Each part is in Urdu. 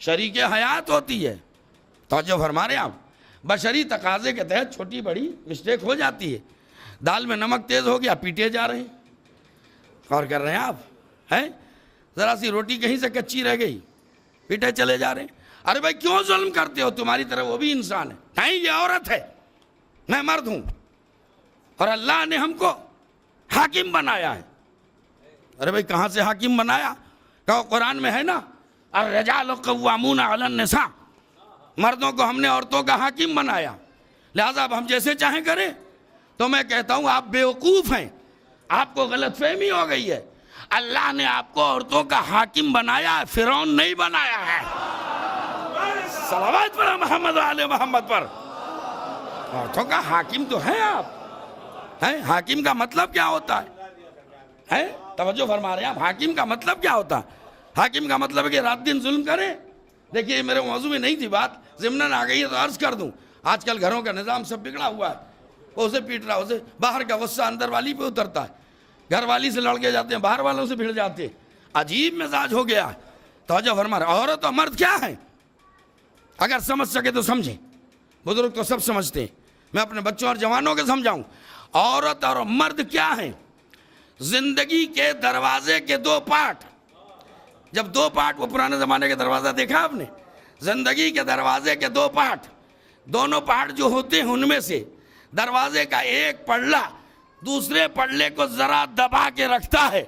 شریک حیات ہوتی ہے. توجہ فرما رہے آپ. بشری تقاضے کے تحت چھوٹی بڑی مسٹیک ہو جاتی ہے. دال میں نمک تیز ہو گیا, پیٹے جا رہے ہیں. غور کر رہے ہیں آپ, ہیں ذرا سی روٹی کہیں سے کچی رہ گئی, پیٹے چلے جا رہے ہیں. ارے بھائی کیوں ظلم کرتے ہو, تمہاری طرح وہ بھی انسان ہے. نہیں یہ عورت ہے, میں مرد ہوں, اور اللہ نے ہم کو حاکم بنایا ہے. ارے بھائی کہاں سے حاکم بنایا؟ کہ قرآن میں ہے نا, الرجال قوامون علی النساء, مردوں کو ہم نے عورتوں کا حاکم بنایا, لہذا اب ہم جیسے چاہیں کریں. تو میں کہتا ہوں آپ بیوقوف ہیں, آپ کو غلط فہمی ہو گئی ہے. اللہ نے آپ کو عورتوں کا حاکم بنایا ہے, فرعون نہیں بنایا ہے. صلوات پڑھیں محمد و آل محمد پر. عورتوں کا حاکم تو ہیں آپ. ہیں حاکم کا مطلب کیا ہوتا ہے؟ توجہ فرما رہے ہیں آپ, حاکم کا مطلب کیا ہوتا ہے؟ حاکم کا مطلب ہے کہ رات دن ظلم کریں. دیکھیے میرے موضوع میں نہیں تھی بات, ضمناً آ گئی ہے تو عرض کر دوں. آج کل گھروں کا نظام سب بگڑا ہوا ہے. وہ اسے پیٹ رہا, اسے باہر کا غصہ اندر والی پہ اترتا ہے. گھر والی سے لڑ کے جاتے ہیں, باہر والوں سے بھڑ جاتے ہیں. عجیب مزاج ہو گیا ہے. توجہ فرما رہے ہیں. عورت اور مرد کیا ہیں؟ اگر سمجھ سکے تو سمجھیں. بزرگ تو سب سمجھتے ہیں, میں اپنے بچوں اور جوانوں کے سمجھاؤں. عورت اور مرد کیا ہیں؟ زندگی کے دروازے کے دو پارٹ. جب دو پارٹ, وہ پرانے زمانے کے دروازہ دیکھا آپ نے, زندگی کے دروازے کے دو پارٹ, دونوں پارٹ جو ہوتے ہیں ان میں سے دروازے کا ایک پلڑا دوسرے پلڑے کو ذرا دبا کے رکھتا ہے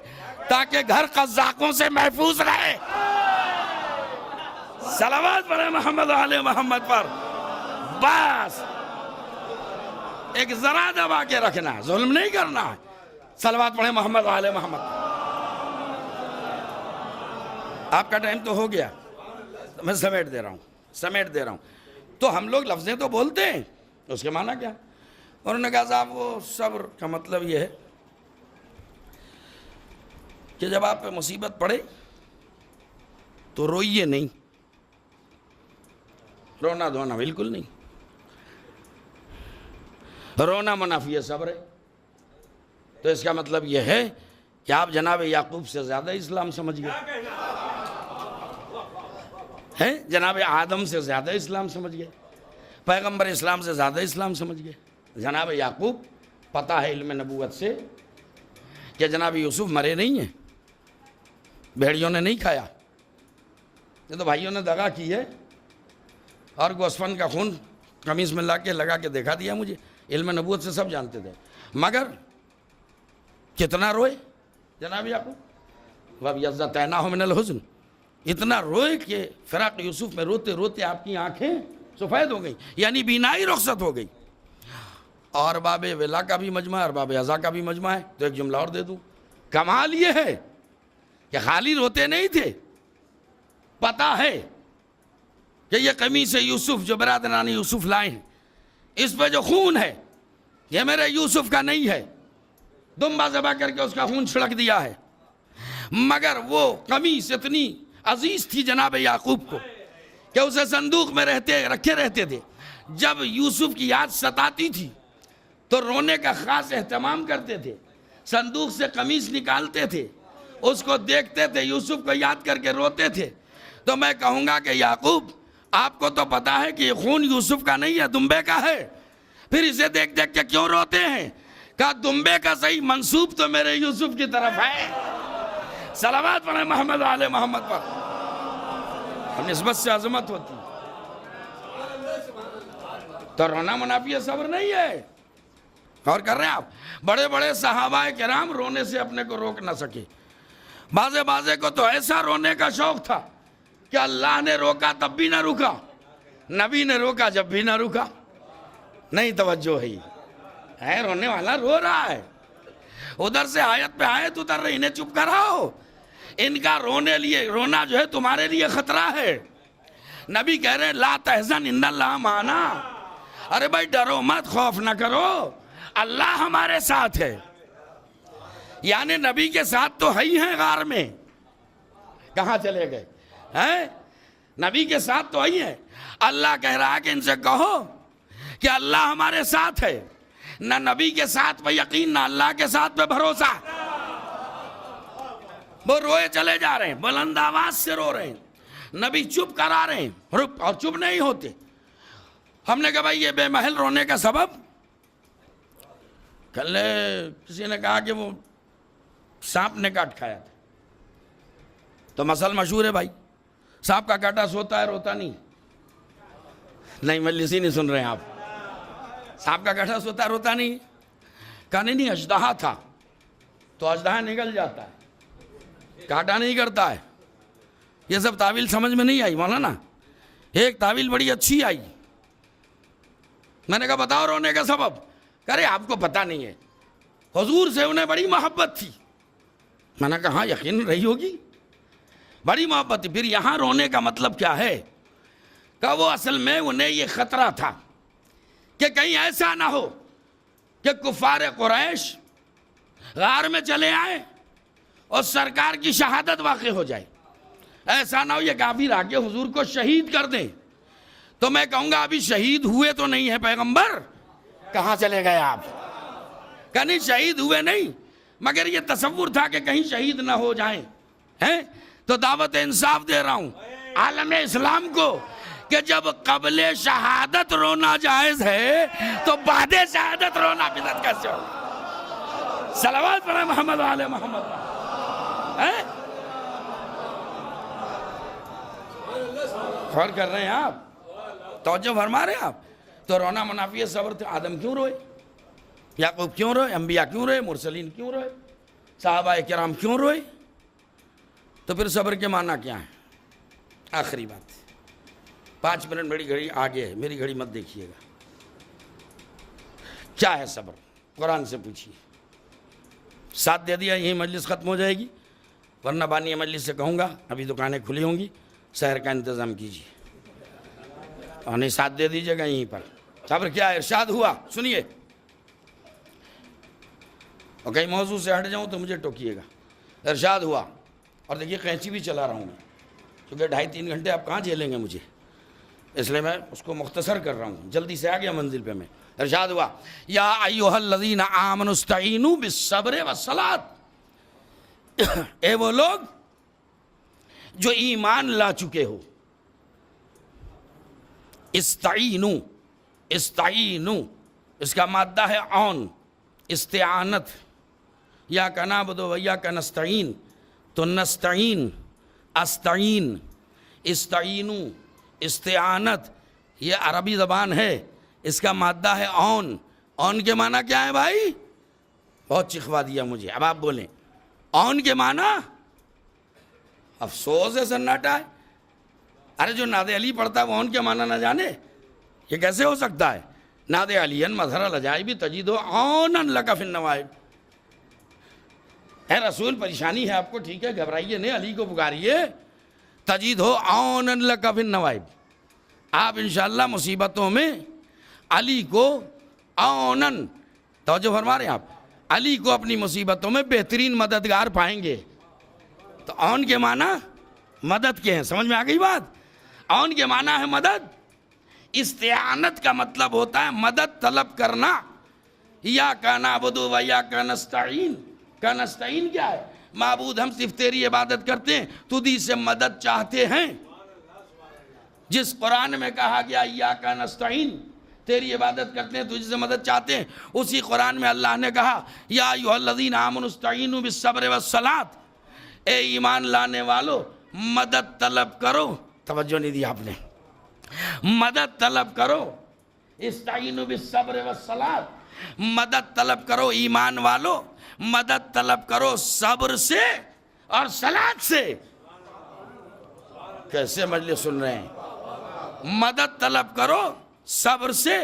تاکہ گھر قزاقوں سے محفوظ رہے. صلوات پڑھیں محمد و آل محمد پر. بس ایک ذرا دبا کے رکھنا ہے, ظلم نہیں کرنا ہے. صلوات پڑھیں محمد و آل محمد. آپ کا ٹائم تو ہو گیا, میں سمیٹ دے رہا ہوں. تو ہم لوگ لفظیں تو بولتے ہیں, اس کے معنی کیا؟ انہوں نے کہا صاحب وہ صبر کا مطلب یہ ہے کہ جب آپ پہ مصیبت پڑے تو روئیے نہیں, رونا دھونا بالکل نہیں. رونا منافی صبر ہے. تو اس کا مطلب یہ ہے کہ آپ جناب یعقوب سے زیادہ اسلام سمجھ گئے ہیں, جناب آدم سے زیادہ اسلام سمجھ گئے, پیغمبر اسلام سے زیادہ اسلام سمجھ گئے. جناب یعقوب پتہ ہے علم نبوت سے کہ جناب یوسف مرے نہیں ہیں, بھیڑیوں نے نہیں کھایا, یہ تو بھائیوں نے دغا کی ہے اور گوسفند کا خون قمیص میں لگا کے دکھا دیا مجھے. علم نبوت سے سب جانتے تھے, مگر کتنا روئے جناب یعقوب. وَبْيَضَّتَيْنَاهُ مِنَ الْحُزْنِ, اتنا روئے کہ فراق یوسف میں روتے روتے آپ کی آنکھیں سفید ہو گئی, یعنی بینائی رخصت ہو گئی. اور باب ولا کا بھی مجمع ہے اور باب ازا کا بھی مجمع ہے. تو ایک جملہ اور دے دوں, کمال یہ ہے کہ خالی روتے نہیں تھے, پتہ ہے کہ یہ قمیص یوسف جو برادران یوسف لائے ہیں, اس پہ جو خون ہے یہ میرے یوسف کا نہیں ہے, دمبا ذبح کر کے اس کا خون چھڑک دیا ہے. مگر وہ قمیص اتنی عزیز تھی جناب یعقوب کو کہ اسے صندوق میں رکھے رہتے تھے. جب یوسف کی یاد ستاتی تھی تو رونے کا خاص اہتمام کرتے تھے, صندوق سے قمیص نکالتے تھے, اس کو دیکھتے تھے, یوسف کو یاد کر کے روتے تھے. تو میں کہوں گا کہ یعقوب آپ کو تو پتا ہے کہ یہ خون یوسف کا نہیں ہے, دمبے کا ہے, پھر اسے دیکھ دیکھ کے کیوں روتے ہیں؟ کہا دمبے کا صحیح, منسوب تو میرے یوسف کی طرف ہے. صلوات پڑھیں محمد و آل محمد پر. نسبت سے عظمت ہوتی, تو رونا منافی صبر نہیں ہے. غور کر رہے ہیں آپ, بڑے بڑے صحابہ کرام رونے سے اپنے کو روک نہ سکے. بازے کو تو ایسا رونے کا شوق تھا کہ اللہ نے روکا تب بھی نہ رکا, نبی نے روکا جب بھی نہ رکا. نہیں توجہ ہے, رونے والا رو رہا ہے, ادھر سے آیت پہ آیت اتر رہی, انہیں چپ کراؤ. ان کا رونا جو ہے تمہارے لیے خطرہ ہے. نبی کہہ رہے لا تحزن ان اللہ معنا, ارے بھائی ڈرو مت, خوف نہ کرو, اللہ ہمارے ساتھ ہے. یعنی نبی کے ساتھ تو ہی ہیں غار میں, کہاں چلے گئے ہیں؟ نبی کے ساتھ تو ہی ہیں. اللہ کہہ رہا ہے کہ ان سے کہو کہ اللہ ہمارے ساتھ ہے. نہ نبی کے ساتھ پہ یقین, نہ اللہ کے ساتھ پہ بھروسہ. وہ روئے چلے جا رہے ہیں, بلند آواز سے رو رہے ہیں, نبی چپ کرا رہے ہیں اور چپ نہیں ہوتے. ہم نے کہا بھائی یہ بے محل رونے کا سبب؟ کل کسی نے کہا کہ وہ سانپ نے کاٹ کھایا تھا. تو مسئلہ مشہور ہے بھائی, سانپ کا کاٹا سوتا ہے روتا نہیں. نہیں مجلسی نہیں سن رہے ہیں آپ. سانپ کا کاٹا سوتا ہے روتا نہیں. کہا نہیں اژدہا تھا تو اژدہا نگل جاتا ہے, کاٹا نہیں کرتا ہے. یہ سب تعویل سمجھ میں نہیں آئی مولانا. ایک تعویل بڑی اچھی آئی. میں نے کہا بتاؤ رونے کا سبب. کہہ رہے آپ کو پتہ نہیں ہے, حضور سے انہیں بڑی محبت تھی. میں نے کہا ہاں یقین رہی ہوگی, بڑی محبت تھی. پھر یہاں رونے کا مطلب کیا ہے؟ کہ وہ اصل میں انہیں یہ خطرہ تھا کہ کہیں ایسا نہ ہو کہ کفار قریش غار میں چلے آئیں اور سرکار کی شہادت واقع ہو جائے. ایسا نہ ہو یہ کافر آگے حضور کو شہید کر دیں. تو میں کہوں گا ابھی شہید ہوئے تو نہیں ہے پیغمبر, کہاں چلے گئے آپ؟ کہ نہیں شہید ہوئے نہیں, مگر یہ تصور تھا کہ کہیں شہید نہ ہو جائیں. تو دعوت انصاف دے رہا ہوں عالم اسلام کو کہ جب قبل شہادت رونا جائز ہے تو بعد شہادت رونا بدعت کیسے ہو؟ صلوات پڑھیں محمد وعلی محمد. غور کر رہے ہیں آپ؟ توجہ فرما رہے ہیں آپ؟ تو رونا منافی صبر تھے. آدم کیوں روئے؟ یعقوب کیوں روئے؟ انبیاء کیوں روئے؟ مرسلین کیوں روئے؟ صحابہ کرام کیوں روئے؟ تو پھر صبر کے معنی کیا ہے؟ آخری بات, 5 منٹ میری گھڑی آگے ہے, میری گھڑی مت دیکھیے گا. کیا ہے صبر؟ قرآن سے پوچھیے. ساتھ دے دیا یہی مجلس ختم ہو جائے گی, ورنہ بانی مجلس سے کہوں گا ابھی دکانیں کھلی ہوں گی, سحر کا انتظام کیجیے اور نہیں ساتھ دے دیجیے گا یہیں پر. صبر کیا ہے؟ ارشاد ہوا, سنیے. اور کہیں موضوع سے ہٹ جاؤں تو مجھے ٹوکیے گا. ارشاد ہوا, اور دیکھیے قینچی بھی چلا رہا ہوں میں, کیونکہ 2.5-3 گھنٹے آپ کہاں جھیلیں گے مجھے, اس لیے میں اس کو مختصر کر رہا ہوں, جلدی سے آ گیا منزل پہ میں. ارشاد ہوا یا ایھا الذین آمنوا استعینوا بالصبر والصلاۃ. اے وہ لوگ جو ایمان لا چکے ہو. استعینوا, استعینوا اس کا مادہ ہے عون, استعانت. یا کا نعبد و یا کا نستعین, تو نستعین, استعین, استعینوا, استعانت یہ عربی زبان ہے, اس کا مادہ ہے عون. عون کے معنی کیا ہے بھائی؟ بہت چکھوا دیا مجھے, اب آپ بولیں عون کے معنی. افسوس ہے سناٹا ہے. ارے جو ناد علی پڑھتا ہے وہ عون کے معنی نہ جانے, یہ کیسے ہو سکتا ہے؟ ناد علی مظہر العجائب تجید عونا لک فی النوائب. اے رسول پریشانی ہے آپ کو, ٹھیک ہے گھبرائیے نہیں, علی کو پکاریے. تجید ہو عونا لک فی النوائب. آپ انشاءاللہ مصیبتوں میں علی کو عونن, توجہ فرما رہے ہیں آپ, علی کو اپنی مصیبتوں میں بہترین مددگار پائیں گے. تو عون کے معنی مدد کے ہیں, سمجھ میں آ گئی بات؟ عون کے معنی ہے مدد. استعانت کا مطلب ہوتا ہے مدد طلب کرنا. یا کا نعبد و یا کا نستعین. کا نستعین کیا ہے؟ معبود ہم صرف تیری عبادت کرتے ہیں, تجھی سے مدد چاہتے ہیں. جس قرآن میں کہا گیا یا کا نستعین, تیری عبادت کرتے ہیں, تجھ سے مدد چاہتے ہیں, اسی قرآن میں اللہ نے کہا یا ایھا الذین آمنوا استعینوا بالصبر والصلاۃ. اے ایمان لانے والو مدد طلب کرو. توجہ نہیں دی آپ نے, مدد طلب کرو. استعینوا بالصبر والصلاۃ, مدد طلب کرو ایمان والو, مدد طلب کرو صبر سے اور صلاۃ سے. کیسے مجلس سن رہے ہیں؟ مدد طلب کرو صبر سے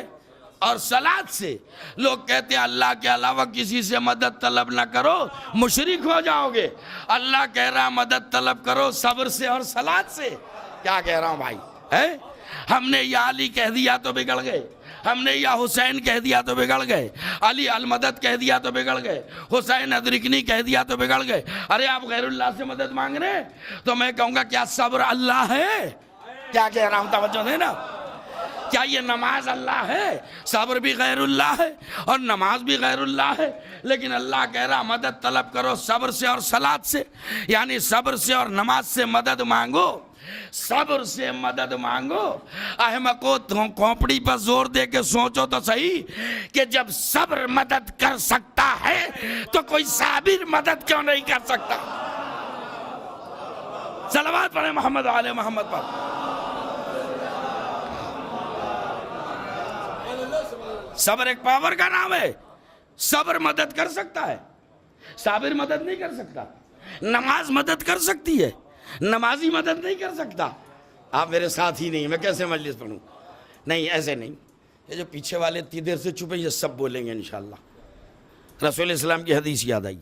اور صلاۃ سے. لوگ کہتے ہیں اللہ کے علاوہ کسی سے مدد طلب نہ کرو, مشرک ہو جاؤ گے. اللہ کہہ رہا مدد طلب کرو صبر سے اور صلاۃ سے. کیا کہہ رہا ہوں بھائی؟ ہم نے یا علی کہہ دیا تو بگڑ گئے, ہم نے یا حسین کہہ دیا تو بگڑ گئے, علی المدد کہہ دیا تو بگڑ گئے, حسین ادرکنی کہہ دیا تو بگڑ گئے. ارے آپ غیر اللہ سے مدد مانگ رہے ہیں, تو میں کہوں گا کیا صبر اللہ ہے؟ کیا کہہ رہا ہوں توجہ دینا. کیا یہ نماز اللہ ہے؟ صبر بھی غیر اللہ ہے اور نماز بھی غیر اللہ ہے. لیکن اللہ کہہ رہا مدد طلب کرو صبر سے اور صلاۃ سے, یعنی صبر سے اور نماز سے مدد مانگو. صبر سے مدد مانگو. احمقو کھوپڑی پر زور دے کے سوچو تو صحیح کہ جب صبر مدد کر سکتا ہے تو کوئی صابر مدد کیوں نہیں کر سکتا. صلوات پڑھیں محمد آل محمد پر. صبر ایک پاور کا نام ہے. صبر مدد کر سکتا ہے, صابر مدد نہیں کر سکتا. نماز مدد کر سکتی ہے, نمازی مدد نہیں کر سکتا. آپ میرے ساتھ ہی نہیں, میں کیسے مجلس پڑھوں؟ نہیں, ایسے نہیں. یہ جو پیچھے والے اتنی دیر سے چپے, یہ سب بولیں گے انشاءاللہ. رسول اسلام کی حدیث یاد آئی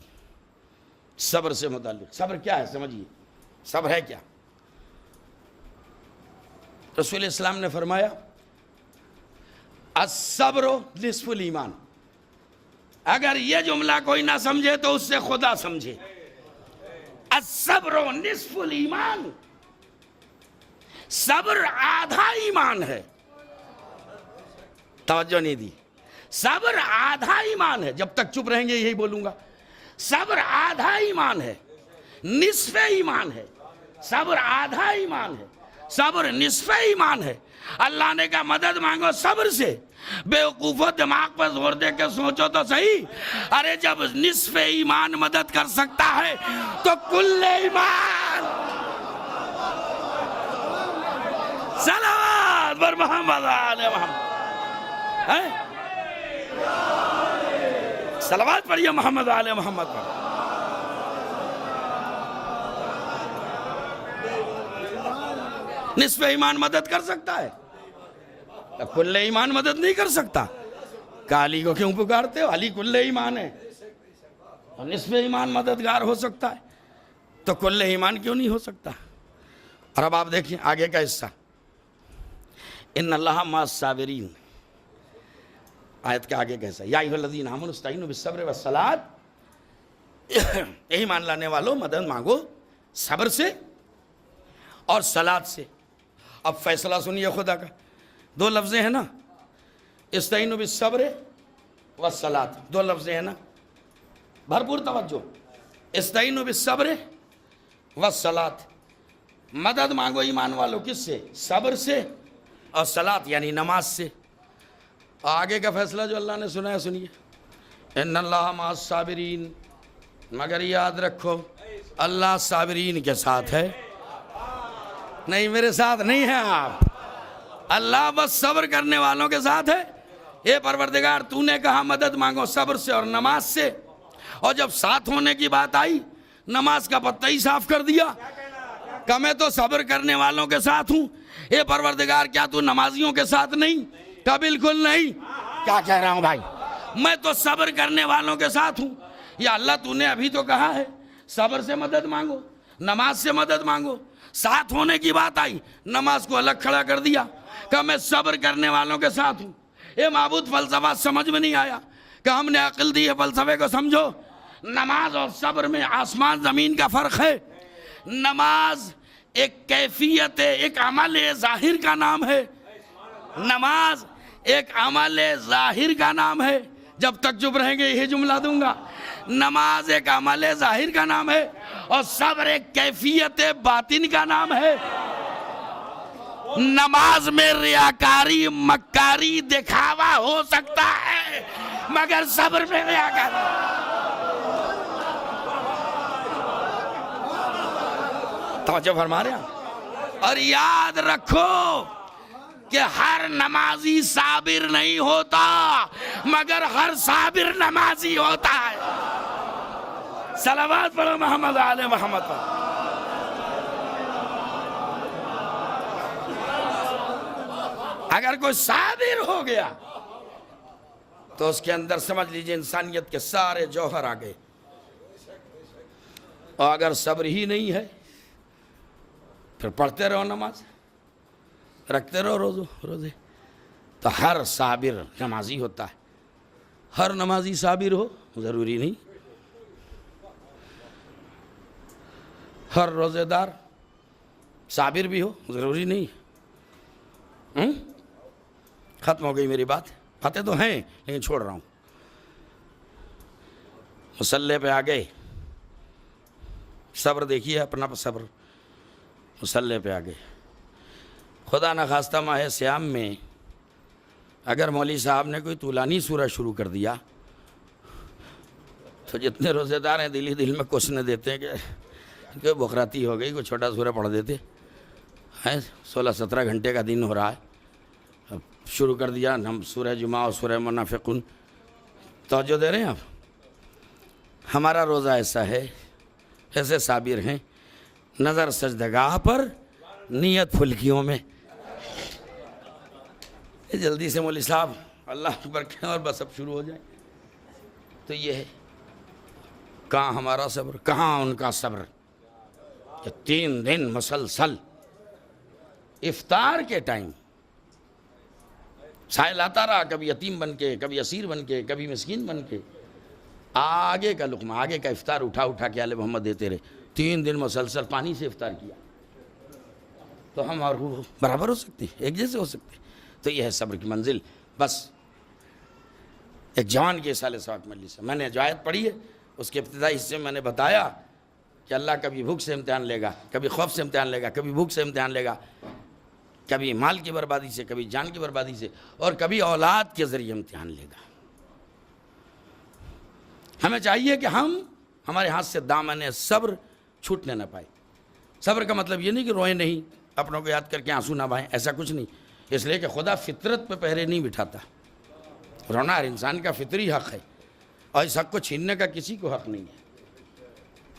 صبر سے متعلق. صبر کیا ہے سمجھیے, صبر ہے کیا؟ رسول اسلام نے فرمایا الصبر نصف الایمان. اگر یہ جملہ کوئی نہ سمجھے تو اس سے خدا سمجھے. الصبر نصف الایمان, صبر آدھا ایمان ہے. توجہ نہیں دی. صبر آدھا ایمان ہے. جب تک چپ رہیں گے یہی بولوں گا. صبر آدھا ایمان ہے, نصف ایمان ہے. صبر آدھا ایمان ہے, صبر نصف ایمان ہے. اللہ نے کہا مدد مانگو صبر سے. بے وقوفو دماغ پر زور دے کے سوچو تو صحیح. ارے جب نصف ایمان مدد کر سکتا ہے تو کل ایمان. صلوات بر محمد آل محمد. صلوات پڑھیے محمد آل محمد پر. نصف ایمان مدد کر سکتا ہے, کل ایمان مدد نہیں کر سکتا. کہ علی کو کیوں پکارتے ہو؟ علی کل ایمان ہے. اور نصف ایمان مددگار ہو سکتا ہے تو کل ایمان کیوں نہیں ہو سکتا؟ اور اب آپ دیکھیں آگے کا حصہ. ان اللہ مع الصابرین, آیت کے آگے کا حصہ. یا ایھا الذین آمنوا استعینوا بالصبر والصلاۃ. ایمان لانے والوں مدد مانگو صبر سے اور صلاۃ سے. اب فیصلہ سنیے خدا کا. دو لفظیں ہیں نا, استعینوا بالصبر والصلاۃ, دو لفظیں ہیں نا, بھرپور توجہ. استعینوا بالصبر والصلاۃ, مدد مانگو ایمان والوں کس سے؟ صبر سے اور صلاۃ یعنی نماز سے. آگے کا فیصلہ جو اللہ نے سنا ہے سنیے. ان اللہ مع الصابرین, مگر یاد رکھو اللہ صابرین کے ساتھ ہے. نہیں میرے ساتھ نہیں ہیں آپ, اللہ بس صبر کرنے والوں کے ساتھ ہے. اے پروردگار تو نے کہا مدد مانگو صبر سے اور نماز سے, اور جب ساتھ ہونے کی بات آئی نماز کا پتہ ہی صاف کر دیا کہ میں تو صبر کرنے والوں کے ساتھ ہوں. اے پروردگار کیا تو نمازیوں کے ساتھ نہیں؟ کہ بالکل نہیں. کیا کہہ رہا ہوں بھائی, میں تو صبر کرنے والوں کے ساتھ ہوں. یا اللہ تو نے ابھی تو کہا ہے صبر سے مدد مانگو, نماز سے مدد مانگو. ساتھ ہونے کی بات آئی نماز کو الگ کھڑا کر دیا کہ میں صبر کرنے والوں کے ساتھ ہوں. اے معبود فلسفہ سمجھ میں نہیں آیا کہ ہم نے عقل دی ہے, فلسفے کو سمجھو. نماز اور صبر میں آسمان زمین کا فرق ہے. نماز ایک کیفیت ہے, ایک عمل ظاہر کا نام ہے. نماز ایک عمل ظاہر کا نام ہے. جب تک چپ رہیں گے یہی جملہ دوں گا. نماز ایک عمل ظاہر کا نام ہے اور صبر ایک کیفیت باطن کا نام ہے. نماز میں ریاکاری مکاری دکھاوا ہو سکتا ہے مگر صبر میں ریاکاری. توجہ فرما رہے ہیں. اور یاد رکھو کہ ہر نمازی صابر نہیں ہوتا مگر ہر صابر نمازی ہوتا ہے. صلوات پڑھو محمد آل محمد پر. اگر کوئی صابر ہو گیا تو اس کے اندر سمجھ لیجئے انسانیت کے سارے جوہر آ گئے. اور اگر صبر ہی نہیں ہے پھر پڑھتے رہو نماز, رکھتے رہو روزے, تو ہر صابر نمازی ہوتا ہے. ہر نمازی صابر ہو ضروری نہیں. ہر روزے دار صابر بھی ہو ضروری نہیں. ختم ہو گئی میری بات. باتیں تو ہیں لیکن چھوڑ رہا ہوں. مصلی پہ آ گئے, صبر دیکھیے اپنا صبر. مصلی پہ آ گئے. خدا نخواستہ ماہ سیام میں اگر مولوی صاحب نے کوئی طولانی سورہ شروع کر دیا تو جتنے روزے دار ہیں دل میں کوسنے دیتے ہیں کہ بخراتی ہو گئی, کوئی چھوٹا سورہ پڑھ دیتے ہیں. 16-17 گھنٹے کا دن ہو رہا ہے, اب شروع کر دیا ہم سورہ جمعہ اور سورہ منافقون. توجہ دے رہے ہیں آپ؟ ہمارا روزہ ایسا ہے, ایسے صابر ہیں, نظر سجدگاہ پر, نیت پھلکیوں میں. جلدی سے مولوی صاحب اللہ اکبر کہیں اور بس اب شروع ہو جائیں. تو یہ ہے, کہاں ہمارا صبر, کہاں ان کا صبر کہ 3 دن مسلسل افطار کے ٹائم سائل آتا رہا, کبھی یتیم بن کے, کبھی اسیر بن کے, کبھی مسکین بن کے, آگے کا لقمہ, آگے کا افطار اٹھا کے آل محمد دیتے رہے. 3 دن مسلسل پانی سے افطار کیا تو ہم اور وہ برابر ہو سکتے ہیں, ایک جیسے ہو سکتے ہیں. تو یہ ہے صبر کی منزل. بس ایک جوان کے سال ثواب مجلس سے میں نے جو آیت پڑھی ہے اس کے ابتدائی حصے میں نے بتایا کہ اللہ کبھی بھوک سے امتحان لے گا, کبھی خوف سے امتحان لے گا, کبھی بھوک سے امتحان لے گا, کبھی مال کی بربادی سے, کبھی جان کی بربادی سے, اور کبھی اولاد کے ذریعے امتحان لے گا. ہمیں چاہیے کہ ہمارے ہاتھ سے دامن صبر چھوٹنے نہ پائے. صبر کا مطلب یہ نہیں کہ روئیں نہیں, اپنوں کو یاد کر کے آنسو نہ بہائیں, ایسا کچھ نہیں. اس لیے کہ خدا فطرت پہ پہرے نہیں بٹھاتا. رونا ہر انسان کا فطری حق ہے اور اس حق کو چھیننے کا کسی کو حق نہیں ہے.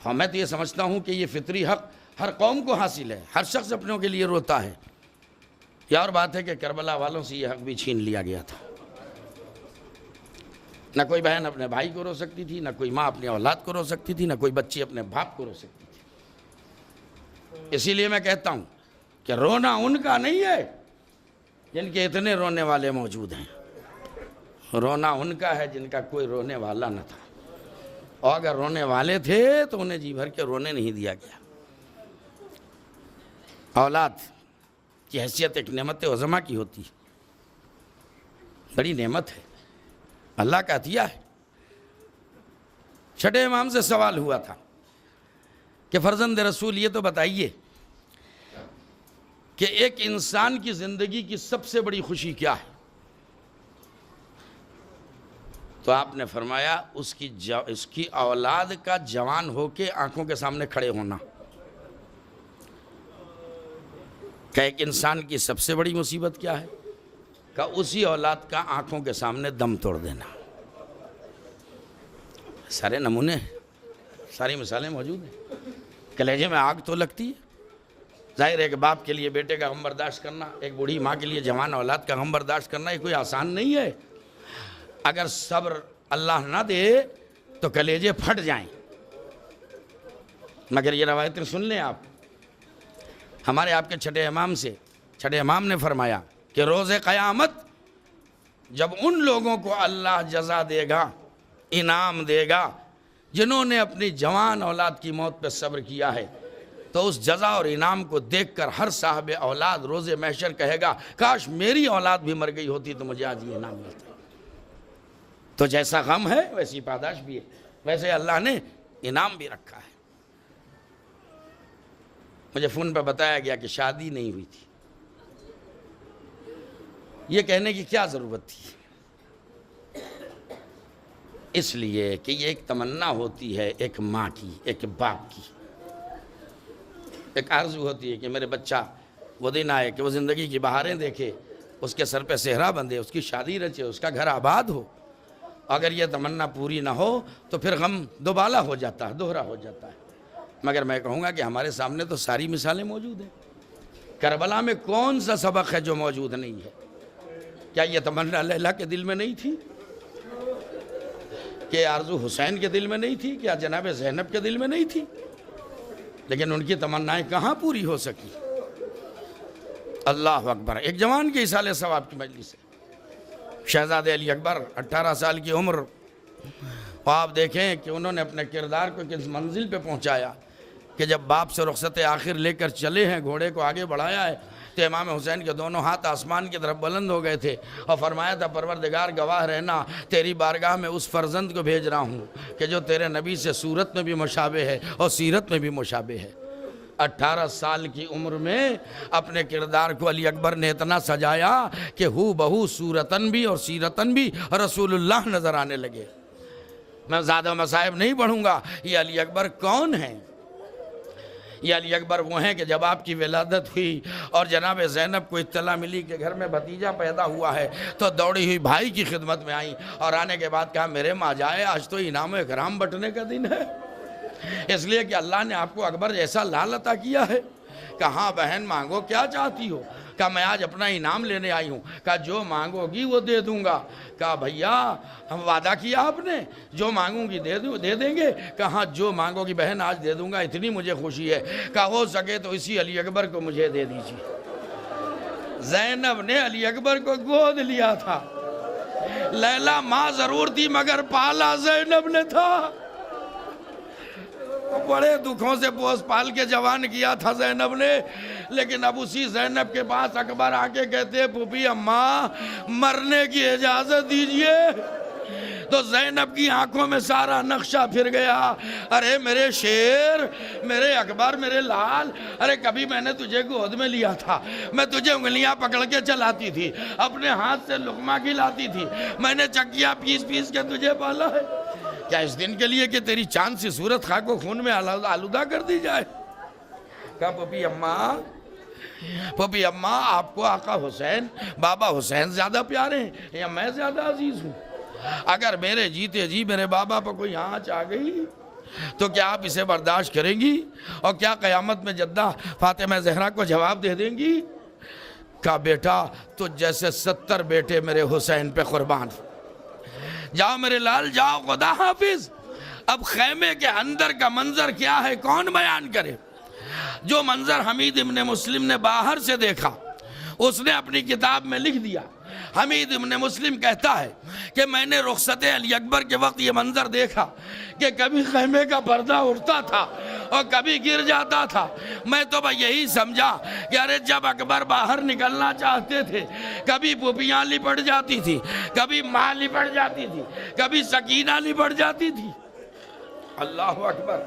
ہاں میں تو یہ سمجھتا ہوں کہ یہ فطری حق ہر قوم کو حاصل ہے, ہر شخص اپنوں کے لیے روتا ہے. یہ اور بات ہے کہ کربلا والوں سے یہ حق بھی چھین لیا گیا تھا. نہ کوئی بہن اپنے بھائی کو رو سکتی تھی, نہ کوئی ماں اپنی اولاد کو رو سکتی تھی, نہ کوئی بچی اپنے باپ کو رو سکتی تھی. اسی لیے میں کہتا ہوں کہ رونا ان کا نہیں ہے جن کے اتنے رونے والے موجود ہیں. رونا ان کا ہے جن کا کوئی رونے والا نہ تھا, اور اگر رونے والے تھے تو انہیں جی بھر کے رونے نہیں دیا گیا. اولاد کی حیثیت ایک نعمت عظمہ کی ہوتی ہے, بڑی نعمت ہے, اللہ کا عطیہ ہے. چھٹے امام سے سوال ہوا تھا کہ فرزند رسول یہ تو بتائیے کہ ایک انسان کی زندگی کی سب سے بڑی خوشی کیا ہے؟ تو آپ نے فرمایا اس کی اولاد کا جوان ہو کے آنکھوں کے سامنے کھڑے ہونا. کہ ایک انسان کی سب سے بڑی مصیبت کیا ہے؟ کہ اسی اولاد کا آنکھوں کے سامنے دم توڑ دینا. سارے نمونے, ساری مثالیں موجود ہیں. کلیجے میں آگ تو لگتی ہے. ظاہر ہے کہ باپ کے لیے بیٹے کا غم برداشت کرنا, ایک بوڑھی ماں کے لیے جوان اولاد کا غم برداشت کرنا, یہ کوئی آسان نہیں ہے. اگر صبر اللہ نہ دے تو کلیجے پھٹ جائیں. مگر یہ روایتیں سن لیں آپ, ہمارے آپ کے چھٹے امام سے. چھٹے امام نے فرمایا کہ روز قیامت جب ان لوگوں کو اللہ جزا دے گا, انعام دے گا, جنہوں نے اپنی جوان اولاد کی موت پہ صبر کیا ہے, تو اس جزا اور انعام کو دیکھ کر ہر صاحب اولاد روز محشر کہے گا کاش میری اولاد بھی مر گئی ہوتی تو مجھے آج یہ انعام ملتا. تو جیسا غم ہے ویسی پاداش بھی ہے, ویسے اللہ نے انعام بھی رکھا ہے. مجھے فون پہ بتایا گیا کہ شادی نہیں ہوئی تھی. یہ کہنے کی کیا ضرورت تھی؟ اس لیے کہ یہ ایک تمنا ہوتی ہے ایک ماں کی, ایک باپ کی, ایک آرزو ہوتی ہے کہ میرے بچہ وہ دن آئے کہ وہ زندگی کی بہاریں دیکھے, اس کے سر پہ صحرا بندھے, اس کی شادی رچے, اس کا گھر آباد ہو. اگر یہ تمنا پوری نہ ہو تو پھر غم دوبالا ہو جاتا ہے, دوہرا ہو جاتا ہے. مگر میں کہوں گا کہ ہمارے سامنے تو ساری مثالیں موجود ہیں. کربلا میں کون سا سبق ہے جو موجود نہیں ہے؟ کیا یہ تمنا لیلا کے دل میں نہیں تھی؟ کہ آرزو حسین کے دل میں نہیں تھی؟ کیا جناب زینب کے دل میں نہیں تھی؟ لیکن ان کی تمنائیں کہاں پوری ہو سکی؟ اللہ اکبر. ایک جوان کے اصالِ ثواب کی مجلس ہے, شہزادے علی اکبر 18 سال کی عمر, اور آپ دیکھیں کہ انہوں نے اپنے کردار کو کس منزل پہ پہنچایا کہ جب باپ سے رخصت آخر لے کر چلے ہیں, گھوڑے کو آگے بڑھایا ہے, تو امام حسین کے دونوں ہاتھ آسمان کی طرف بلند ہو گئے تھے اور فرمایا تھا پروردگار گواہ رہنا, تیری بارگاہ میں اس فرزند کو بھیج رہا ہوں کہ جو تیرے نبی سے صورت میں بھی مشابہ ہے اور سیرت میں بھی مشابہ ہے. 18 سال کی عمر میں اپنے کردار کو علی اکبر نے اتنا سجایا کہ ہو بہو صورتن بھی اور سیرتن بھی رسول اللہ نظر آنے لگے۔ میں زیادہ مصائب نہیں پڑھوں گا۔ یہ علی اکبر کون ہیں؟ یہ علی اکبر وہ ہیں کہ جب آپ کی ولادت ہوئی اور جناب زینب کو اطلاع ملی کہ گھر میں بھتیجا پیدا ہوا ہے تو دوڑی ہوئی بھائی کی خدمت میں آئیں اور آنے کے بعد کہا میرے ماں جائے آج تو انعام و اکرام بٹنے کا دن ہے، اس لیے کہ اللہ نے آپ کو اکبر جیسا لال عطا کیا ہے۔ کہا بہن مانگو کیا چاہتی ہو؟ کہا میں آج اپنا انعام لینے آئی ہوں۔ کہا جو مانگو گی وہ دے دوں گا۔ کہا بھیا ہم وعدہ کیا آپ نے جو مانگوں گی دے دیں گے؟ کہا جو مانگو گی بہن آج دے دوں گا، اتنی مجھے خوشی ہے۔ کہا ہو سکے تو اسی علی اکبر کو مجھے دے دیجیے۔ زینب نے علی اکبر کو گود لیا تھا۔ لیلا ماں ضرور تھی مگر پالا زینب نے تھا۔ بڑے دکھوں سے پوس پال کے جوان کیا تھا زینب نے، لیکن اب اسی زینب کے پاس اکبر آ کے کہتے پھوپھی اماں مرنے کی اجازت دیجئے، تو زینب کی آنکھوں میں سارا نقشہ پھر گیا۔ ارے میرے شیر، میرے اکبر، میرے لال، ارے کبھی میں نے تجھے گود میں لیا تھا، میں تجھے انگلیاں پکڑ کے چلاتی تھی، اپنے ہاتھ سے لقمہ کھلاتی تھی، میں نے چکیاں پیس پیس کے تجھے پالا ہے، کیا اس دن کے لیے کہ تیری چاند سی صورت خاک و خون میں آلودہ کر دی جائے؟ کہا پھوپھی اماں آپ کو آقا حسین بابا حسین زیادہ پیارے ہیں یا میں زیادہ عزیز ہوں؟ اگر میرے جیتے جی میرے بابا پر کوئی آنچ آ گئی تو کیا آپ اسے برداشت کریں گی؟ اور کیا قیامت میں جدہ فاطمہ زہرا کو جواب دے دیں گی؟ کہا بیٹا تو جیسے 70 بیٹے میرے حسین پہ قربان، جاؤ میرے لال جاؤ، خدا حافظ۔ اب خیمے کے اندر کا منظر کیا ہے کون بیان کرے؟ جو منظر حمید ابن مسلم نے باہر سے دیکھا اس نے اپنی کتاب میں لکھ دیا۔ حمید ابن مسلم کہتا ہے کہ میں نے رخصت علی اکبر کے وقت یہ منظر دیکھا کہ کبھی خیمے کا پردہ اٹھتا تھا اور کبھی گر جاتا تھا۔ میں تو یہی سمجھا کہ ارے جب اکبر باہر نکلنا چاہتے تھے کبھی پھوپھیاں لپٹ جاتی تھی، کبھی ماں لپٹ جاتی تھی، کبھی سکینہ لپٹ جاتی تھی۔ اللہ اکبر۔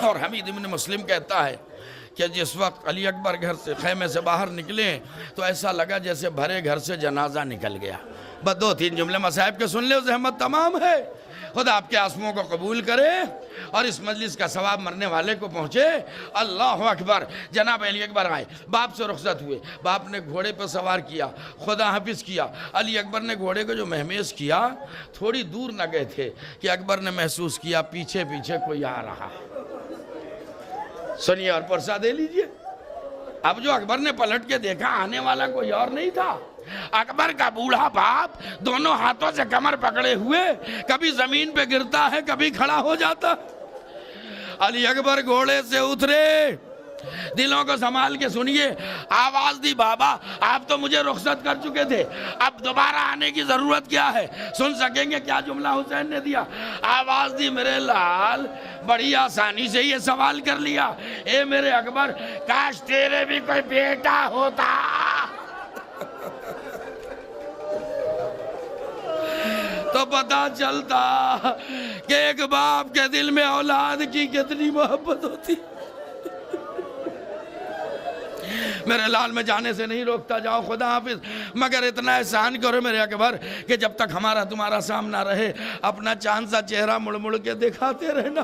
اور حمید ابن مسلم کہتا ہے کہ جس وقت علی اکبر گھر سے خیمے سے باہر نکلے تو ایسا لگا جیسے بھرے گھر سے جنازہ نکل گیا۔ بس 2-3 جملے مصاحب کے سن لے، زحمت تمام ہے۔ خدا آپ کے آنسوؤں کو قبول کرے اور اس مجلس کا ثواب مرنے والے کو پہنچے۔ اللہ اکبر۔ جناب علی اکبر آئے، باپ سے رخصت ہوئے، باپ نے گھوڑے پر سوار کیا، خدا حافظ کیا۔ علی اکبر نے گھوڑے کو جو مہمیز کیا، تھوڑی دور نہ گئے تھے کہ اکبر نے محسوس کیا پیچھے پیچھے کوئی آ رہا۔ سنیے اور پرسہ دے لیجئے۔ اب جو اکبر نے پلٹ کے دیکھا آنے والا کوئی اور نہیں تھا، اکبر کا بوڑھا باپ دونوں ہاتھوں سے کمر پکڑے ہوئے کبھی زمین پہ گرتا ہے کبھی کھڑا ہو جاتا۔ علی اکبر گھوڑے سے اترے، دلوں کو سنبھال کے سنیے، آواز دی بابا آپ تو مجھے رخصت کر چکے تھے، اب دوبارہ آنے کی ضرورت کیا ہے؟ سن سکیں گے کیا جملہ حسین نے دیا؟ آواز دی میرے لال بڑی آسانی سے یہ سوال کر لیا، اے میرے اکبر کاش تیرے بھی کوئی بیٹا ہوتا۔ تو پتہ چلتا کہ ایک باپ کے دل میں اولاد کی کتنی محبت ہوتی۔ میرے لال میں جانے سے نہیں روکتا، جاؤ خدا حافظ، مگر اتنا احسان کرو میرے اکبر کہ جب تک ہمارا تمہارا سامنا رہے اپنا چاند سا چہرہ مڑ مڑ کے دکھاتے رہنا۔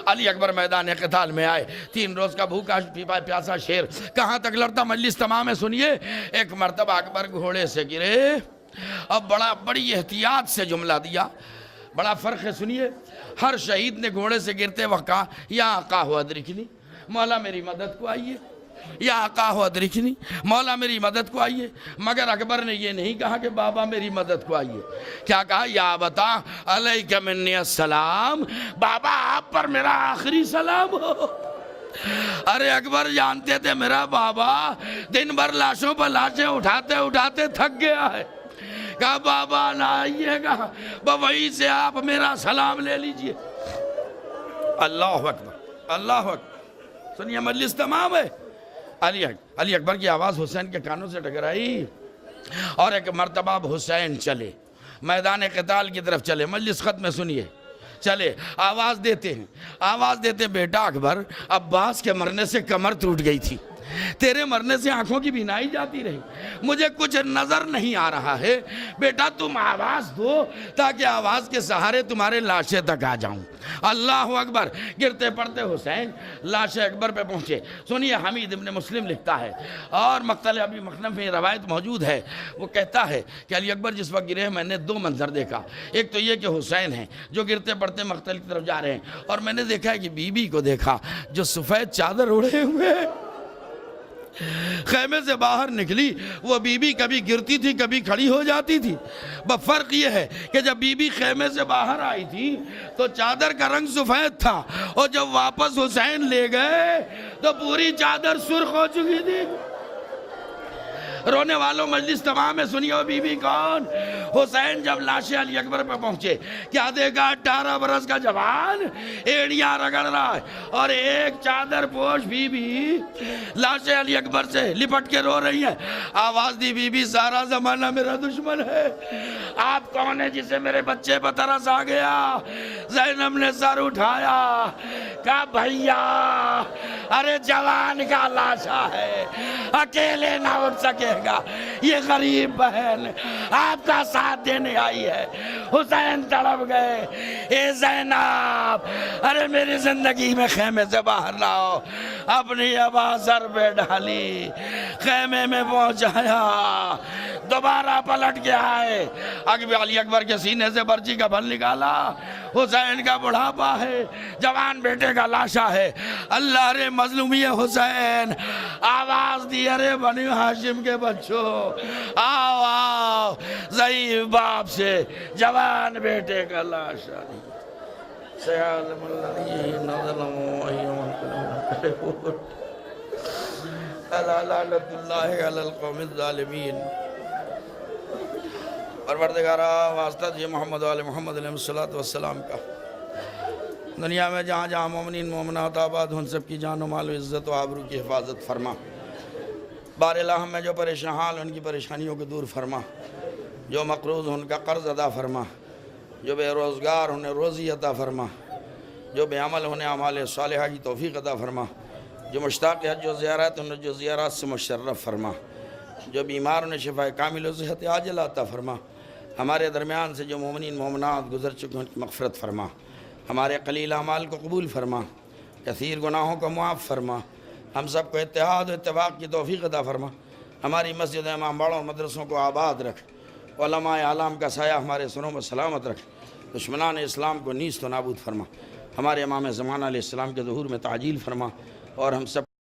علی اکبر میدان قتال میں آئے، 3 روز کا بھوکا پیاسا شیر کہاں تک لڑتا؟ مجلس تمام ہے سنیے۔ ایک مرتبہ اکبر گھوڑے سے گرے، اب بڑی احتیاط سے جملہ دیا، بڑا فرق ہے سنیے۔ ہر شہید نے گھوڑے سے گرتے وقت کہا یا آقا ہو ادرکنی، مولا میری مدد کو آئیے، یا آقا ہو ادرکنی، مولا میری مدد کو آئیے۔ مگر اکبر نے یہ نہیں کہا کہ بابا میری مدد کو آئیے، کیا کہا؟ یا بتا علیک منی السلام، بابا آپ پر میرا آخری سلام ہو۔ ارے اکبر جانتے تھے میرا بابا دن بھر لاشوں پر لاشیں اٹھاتے اٹھاتے تھک گیا ہے، کہا بابا نہ آئیے گا، وہیں سے آپ میرا سلام لے لیجئے۔ اللہ اکبر، اللہ اکبر۔ سنیے مجلس تمام ہے۔ علی اکبر کی آواز حسین کے کانوں سے ٹکرائی اور ایک مرتبہ حسین چلے، میدان قتال کی طرف چلے۔ مجلس ختم میں سنیے، چلے آواز دیتے ہیں بیٹا اکبر، عباس کے مرنے سے کمر ٹوٹ گئی تھی، تیرے مرنے سے آنکھوں کی بینائی جاتی رہی، مجھے کچھ نظر نہیں آ رہا ہے، بیٹا تم آواز دو تاکہ آواز کے سہارے تمہارے لاشیں تک آ جاؤں۔ اللہ اکبر، گرتے پڑتے حسین لاش اکبر پہ پہنچے۔ سنیے حمید ابن مسلم لکھتا ہے، اور مقتل ابی مخنف میں روایت موجود ہے، وہ کہتا ہے کہ علی اکبر جس وقت گرے میں نے دو منظر دیکھا، ایک تو یہ کہ حسین ہیں جو گرتے پڑتے مقتل کی طرف جا رہے ہیں، اور میں نے دیکھا ہے کہ بی بی کو دیکھا جو سفید چادر اڑے ہوئے خیمے سے باہر نکلی۔ وہ بی بی کبھی گرتی تھی کبھی کھڑی ہو جاتی تھی، بس فرق یہ ہے کہ جب بی بی خیمے سے باہر آئی تھی تو چادر کا رنگ سفید تھا، اور جب واپس حسین لے گئے تو پوری چادر سرخ ہو چکی تھی۔ رونے والوں مجلس تمام میں سنیے، وہ بی بی کون؟ حسین جب لاش علی اکبر پہ پہنچے، کیا دیکھا 18 برس کا جوان ایڑیاں رگڑ رہا ہے، اور ایک چادر پوش بی بی لاش علی اکبر سے لپٹ کے رو رہی ہے۔ آواز دی بی بی سارا زمانہ میرا دشمن ہے، آپ کون ہے جسے میرے بچے پر ترس آ گیا؟ زینب نے سر اٹھایا، کہا بھیا ارے جوان کا لاشا ہے، اکیلے نہ اٹھ سکے گا، یہ غریب بہن آپ کا ساتھ دینے آئی ہے۔ حسین تڑپ گئے، اے زینب ارے میری زندگی میں خیمے سے باہر لاؤ۔ اپنی ابا سر پہ ڈالی، خیمے میں پہنچایا، دوبارہ پلٹ کے آئے، علی اکبر کے سینے سے برچی کا پھل نکالا۔ حسین کا بڑھاپا ہے، جوان بیٹے کا لاشا ہے، اللہ رے مظلومی حسین، آواز دی ارے بنی ہاشم کے بچوں آؤ آؤ، ضعیف باپ سے جوان بیٹے کا لاشا نہیں۔ سیعلم الذین ظلموا ایہم القلوب الا لعنت اللہ علی القوم الظالمین۔ پروردگارہ واسطہ یہ محمد و آل محمد علیہ السلام کا دنیا میں جہاں جہاں مومنین مومنات آباد ان سب کی جان و مال و عزت و آبرو کی حفاظت فرما۔ بار الہم میں جو پریشان حال ان کی پریشانیوں کو دور فرما، جو مقروض ان کا قرض ادا فرما، جو بے روزگار انہیں روزی عطا فرما، جو بے عمل انہیں اعمال صالحہ کی توفیق عطا فرما، جو مشتاق حج و زیارت انہیں جو زیارات سے مشرف فرما، جو بیمار انہیں شفا کامل و صحت عاجلہ عطا فرما۔ ہمارے درمیان سے جو مومنین مومنات گزر چکے ان کی مغفرت فرما، ہمارے قلیل اعمال کو قبول فرما، کثیر گناہوں کو معاف فرما، ہم سب کو اتحاد و اتفاق کی توفیق عطا فرما، ہماری مسجد امام باڑوں اور مدرسوں کو آباد رکھ، علماء اعلام کا سایہ ہمارے سروں میں سلامت رکھ، دشمنان اسلام کو نیست و نابود فرما، ہمارے امام زمانہ علیہ السلام کے ظہور میں تعجیل فرما، اور ہم سب